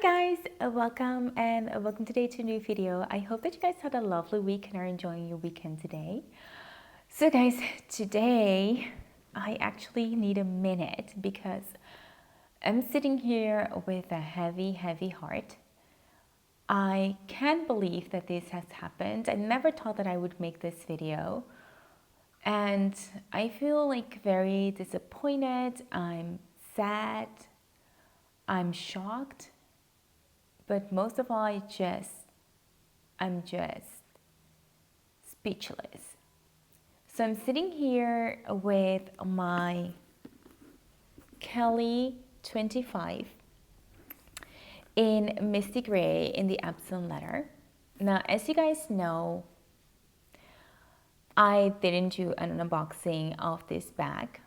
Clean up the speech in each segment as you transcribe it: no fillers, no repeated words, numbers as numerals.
guys, welcome today to a new video. I hope that you guys had a lovely week and are enjoying your weekend today. So guys, today I actually need a minute because I'm sitting here with a heavy heart. I can't believe that this has happened. I never thought that I would make this video, and I feel like very disappointed. I'm sad, I'm shocked, but most of all, I'm just speechless. So I'm sitting here with my Kelly 25 in Misty Gray in the Epsom leather. Now, as you guys know, I didn't do an unboxing of this bag.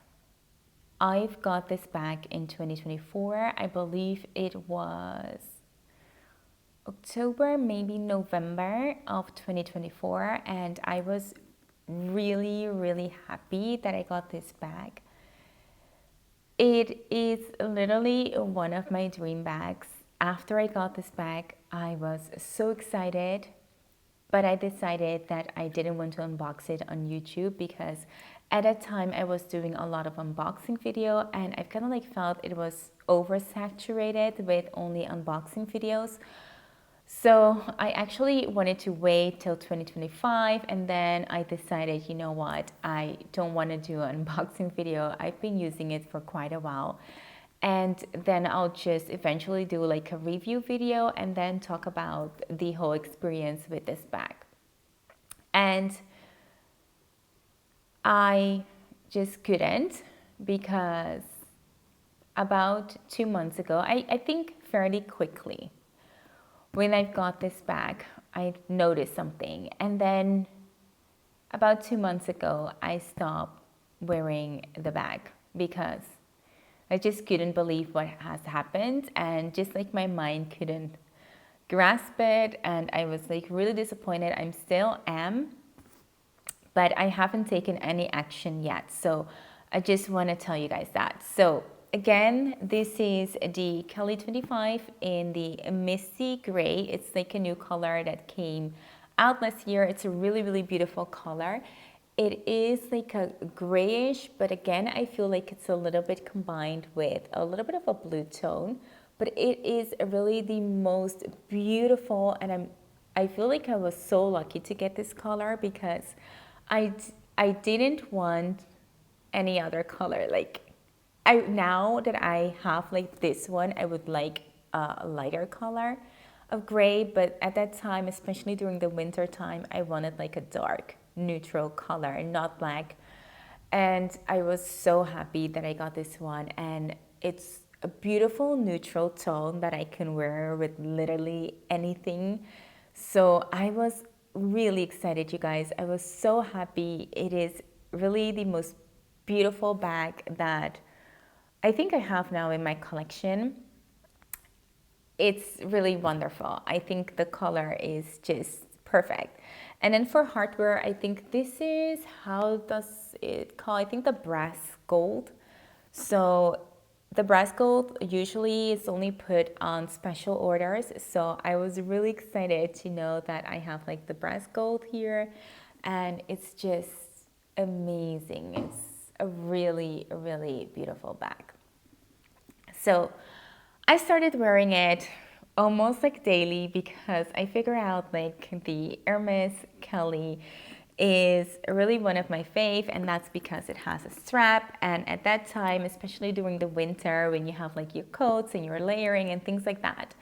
I've got this bag in 2024. I believe it was October, maybe November of 2024, and I was really happy that I got this bag. It is literally one of my dream bags. After I got this bag, I was so excited, but I decided that I didn't want to unbox it on YouTube because at that time I was doing a lot of unboxing video, and I kind of like felt it was oversaturated with only unboxing videos. So I actually wanted to wait till 2025, and then I decided, you know what, I don't want to do an unboxing video. I've been using it for quite a while, and then I'll just eventually do like a review video and then talk about the whole experience with this bag. And I just couldn't, because about 2 months ago, I think fairly quickly, when I got this bag, I noticed something. And then about 2 months ago, I stopped wearing the bag because I just couldn't believe what has happened. And just like my mind couldn't grasp it. And I was like really disappointed. I still am, but I haven't taken any action yet. So I just want to tell you guys that. So again, this is the Kelly 25 in the Misty Gray. It's like a new color that came out last year. It's a really beautiful color. It is like a grayish, but again, I feel like it's a little bit combined with a little bit of a blue tone. But it is really the most beautiful, and I feel like I was so lucky to get this color because I didn't want any other color. Like, now that I have like this one, I would like a lighter color of gray, but at that time, especially during the winter time, I wanted like a dark neutral color, not black. And I was so happy that I got this one, and it's a beautiful neutral tone that I can wear with literally anything. So I was really excited, you guys. I was so happy. It is really the most beautiful bag that I think I have now in my collection. It's really wonderful. I think the color is just perfect. And then for hardware, I think this is, how does it call? I think the brass gold. So the brass gold usually is only put on special orders. So I was really excited to know that I have like the brass gold here, and it's just amazing. It's a really beautiful bag. So I started wearing it almost like daily because I figure out like the Hermès Kelly is really one of my fave, and that's because it has a strap. And at that time, especially during the winter, when you have like your coats and you're layering and things like that,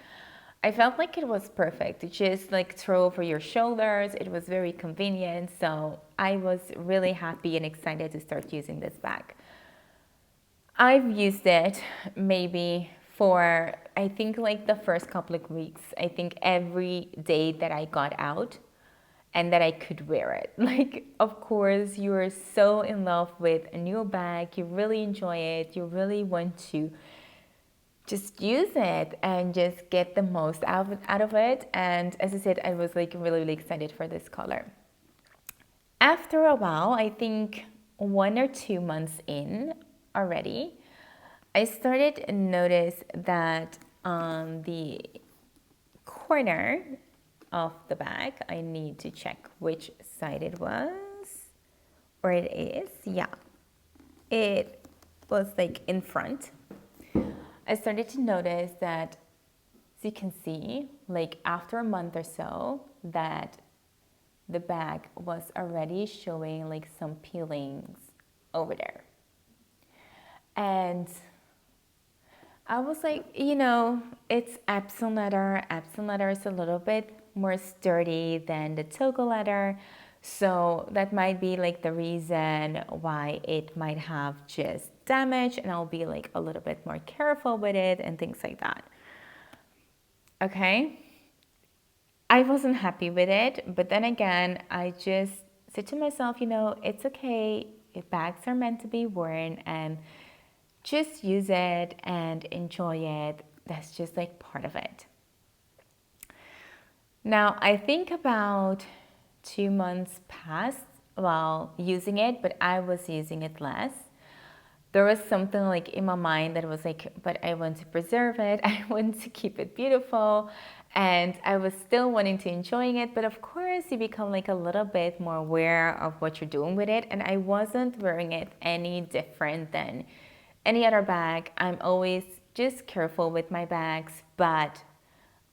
I felt like it was perfect to just like throw over your shoulders. It was very convenient. So I was really happy and excited to start using this bag. I've used it maybe for, I think like the first couple of weeks. I think every day that I got out and that I could wear it. Like, of course, you're so in love with a new bag. You really enjoy it. You really want to just use it and just get the most out of it. And as I said, I was like really excited for this color. After a while, I think 1 or 2 months in already, I started to notice that on the corner of the bag. I need to check which side it was, or it is. Yeah, it was like in front. I started to notice that, as you can see, like after a month or so, that the bag was already showing like some peelings over there. And I was like, you know, it's Epsom leather. Epsom leather is a little bit more sturdy than the Togo leather. So that might be like the reason why it might have just damage, and I'll be like a little bit more careful with it and things like that. Okay. I wasn't happy with it, but then again, I just said to myself, you know, it's okay. If bags are meant to be worn, and just use it and enjoy it. That's just like part of it. Now, I think about 2 months passed while using it, but I was using it less. There was something like in my mind that was like, but I want to preserve it. I want to keep it beautiful. And I was still wanting to enjoy it. But of course, you become like a little bit more aware of what you're doing with it. And I wasn't wearing it any different than any other bag. I'm always just careful with my bags, but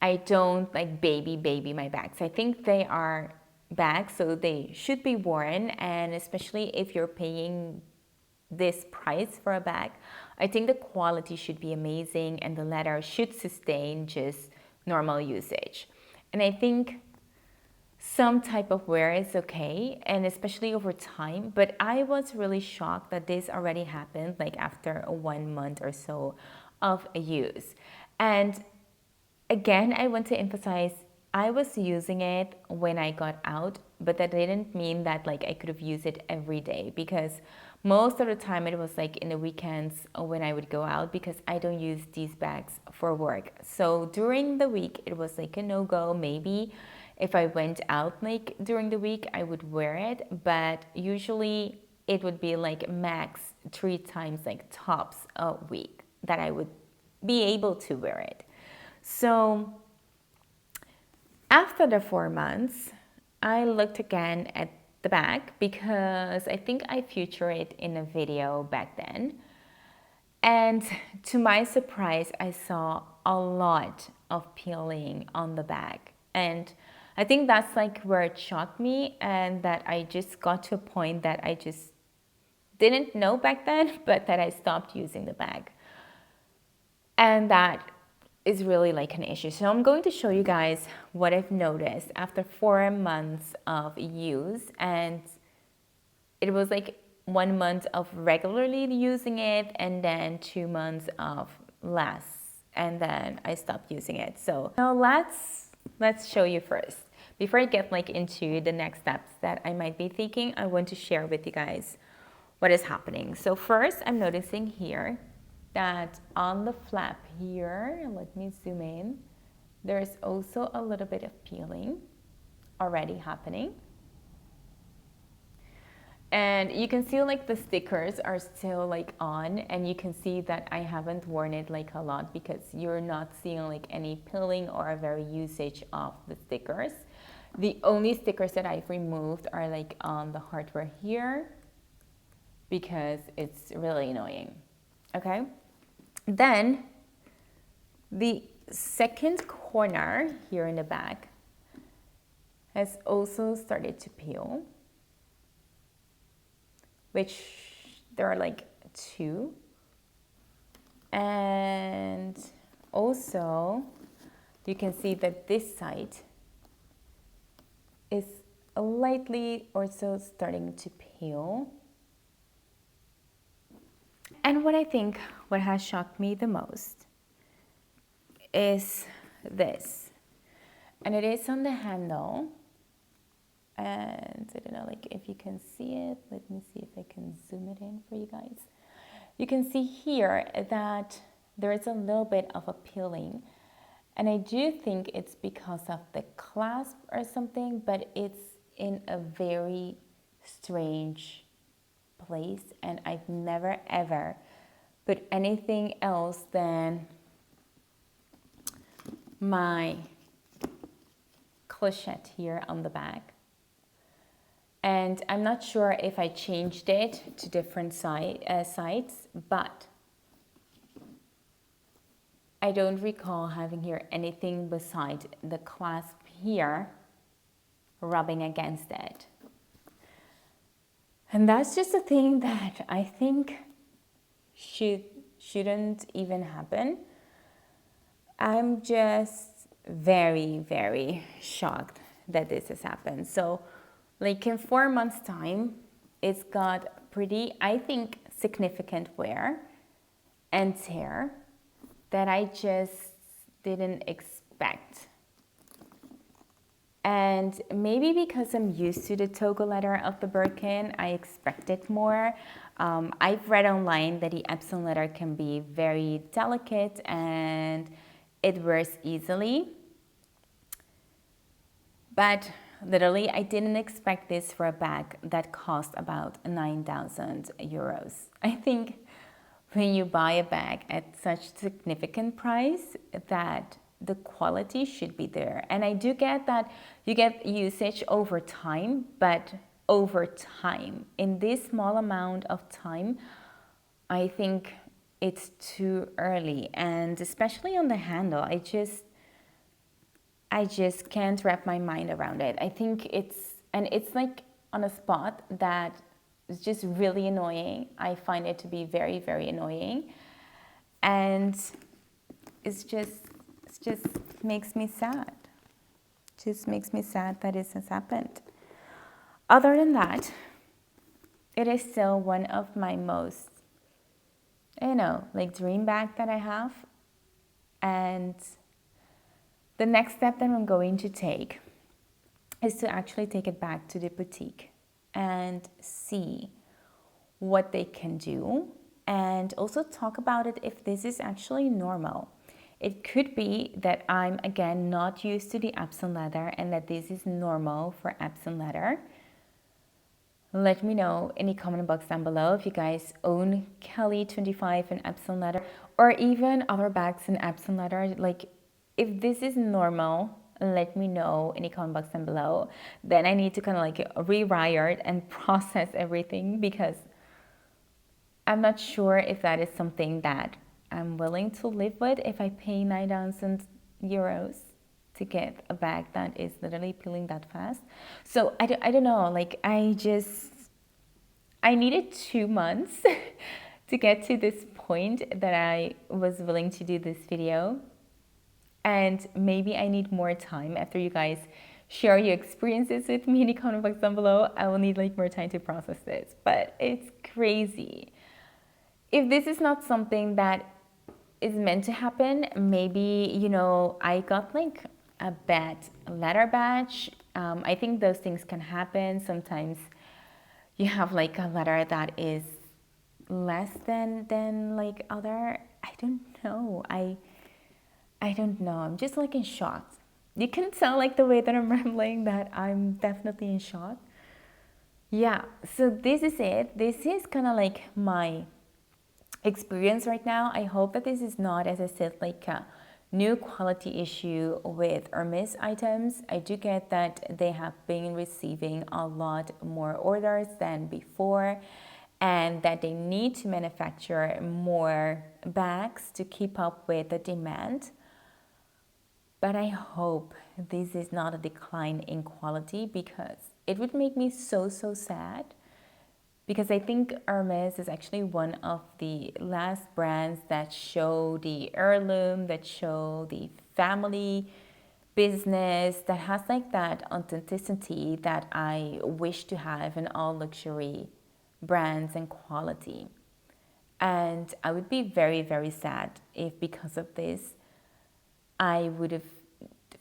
I don't like baby my bags. I think they are bags, so they should be worn. And especially if you're paying this price for a bag, I think the quality should be amazing and the leather should sustain just normal usage. And I think some type of wear is okay, and especially over time, but I was really shocked that this already happened like after 1 month or so of use. And again, I want to emphasize, I was using it when I got out, but that didn't mean that like I could have used it every day, because most of the time it was like in the weekends when I would go out, because I don't use these bags for work. So during the week, it was like a no-go. Maybe if I went out like during the week, I would wear it, but usually it would be like max 3 times like tops a week that I would be able to wear it. So after the 4 months, I looked again at the bag, because I think I featured it in a video back then. And to my surprise, I saw a lot of peeling on the bag. And I think that's like where it shocked me, and that I just got to a point that I just didn't know back then, but that I stopped using the bag. And that is really like an issue. So I'm going to show you guys what I've noticed after 4 months of use. And it was like 1 month of regularly using it, and then 2 months of less, and then I stopped using it. So now let's show you first. Before I get like into the next steps that I might be thinking, I want to share with you guys what is happening. So first, I'm noticing here that on the flap here, let me zoom in, there's also a little bit of peeling already happening. And you can see like the stickers are still like on, and you can see that I haven't worn it like a lot, because you're not seeing like any peeling or a very usage of the stickers. The only stickers that I've removed are like on the hardware here, because it's really annoying. Okay. Then the second corner here in the back has also started to peel, which there are like 2. And also you can see that this side is lightly also starting to peel. And what I think what has shocked me the most is this. And it is on the handle. And I don't know like if you can see it. Let me see if I can zoom it in for you guys. You can see here that there is a little bit of a peeling. And I do think it's because of the clasp or something, but it's in a very strange place, and I've never ever put anything else than my clochette here on the back. And I'm not sure if I changed it to different sides, but I don't recall having here anything beside the clasp here rubbing against it. And that's just a thing that I think shouldn't even happen. I'm just very, very shocked that this has happened. So like in 4 months time, it's got pretty, I think, significant wear and tear that I just didn't expect. And maybe because I'm used to the togo leather of the Birkin, I expected more. I've read online that the Epsom leather can be very delicate and it wears easily. But literally, I didn't expect this for a bag that cost about 9,000 euros. I think when you buy a bag at such significant price, that the quality should be there. And I do get that you get usage over time, but over time, in this small amount of time, I think it's too early. And especially on the handle, I just can't wrap my mind around it. I think it's like on a spot that is just really annoying. I find it to be very, very annoying. And it just makes me sad. It just makes me sad that this has happened. Other than that, it is still one of my most, like dream bag that I have. And the next step that I'm going to take is to actually take it back to the boutique and see what they can do, and also talk about it if this is actually normal. It could be that I'm, again, not used to the Epsom leather and that this is normal for Epsom leather. Let me know in the comment box down below if you guys own Kelly 25 and Epsom leather, or even other bags in Epsom leather. Like, if this is normal, let me know in the comment box down below. Then I need to kind of like rewire it and process everything, because I'm not sure if that is something that I'm willing to live with if I pay 9,000 euros to get a bag that is literally peeling that fast. So I don't know, like I needed 2 months to get to this point that I was willing to do this video. And maybe I need more time after you guys share your experiences with me in the comment box down below. I will need like more time to process this, but it's crazy. If this is not something that is meant to happen, maybe, I got like a bad leather batch. I think those things can happen. Sometimes you have like a leather that is less than like other. I don't know. I don't know. I'm just like in shock. You can tell like the way that I'm rambling that I'm definitely in shock. Yeah, so this is it. This is kind of like my experience right now. I hope that this is not, as I said, like a new quality issue with Hermes items. I do get that they have been receiving a lot more orders than before, and that they need to manufacture more bags to keep up with the demand. But I hope this is not a decline in quality, because it would make me so sad. Because I think Hermes is actually one of the last brands that show the heirloom, that show the family business, that has like that authenticity that I wish to have in all luxury brands and quality. And I would be very, very sad if because of this, I would have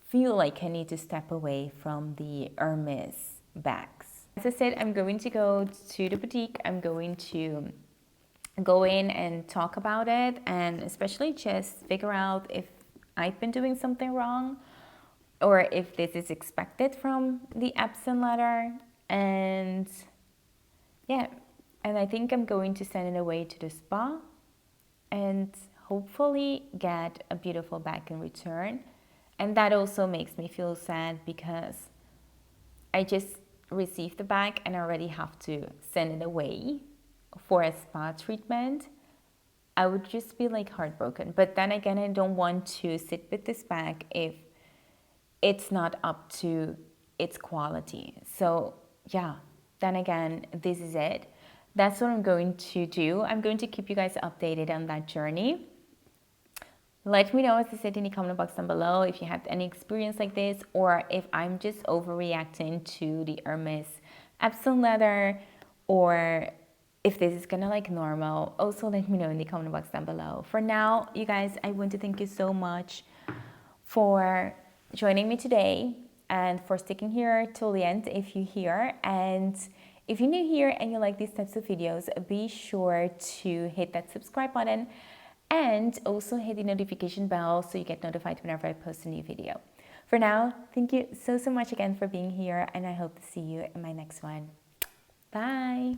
feel like I need to step away from the Hermes bags. As I said, I'm going to go to the boutique. I'm going to go in and talk about it, and especially just figure out if I've been doing something wrong or if this is expected from the Epsom leather. And yeah, and I think I'm going to send it away to the spa and hopefully get a beautiful bag in return. And that also makes me feel sad because I just received the bag and I already have to send it away for a spa treatment. I would just be like heartbroken. But then again, I don't want to sit with this bag if it's not up to its quality. So yeah, then again, this is it. That's what I'm going to do. I'm going to keep you guys updated on that journey. Let me know, as I said, in the comment box down below, if you had any experience like this, or if I'm just overreacting to the Hermes Epsom leather, or if this is gonna like normal. Also, let me know in the comment box down below. For now, you guys, I want to thank you so much for joining me today and for sticking here till the end if you're here. And if you're new here and you like these types of videos, be sure to hit that subscribe button and also hit the notification bell so you get notified whenever I post a new video. For now, thank you so much again for being here, and I hope to see you in my next one. Bye!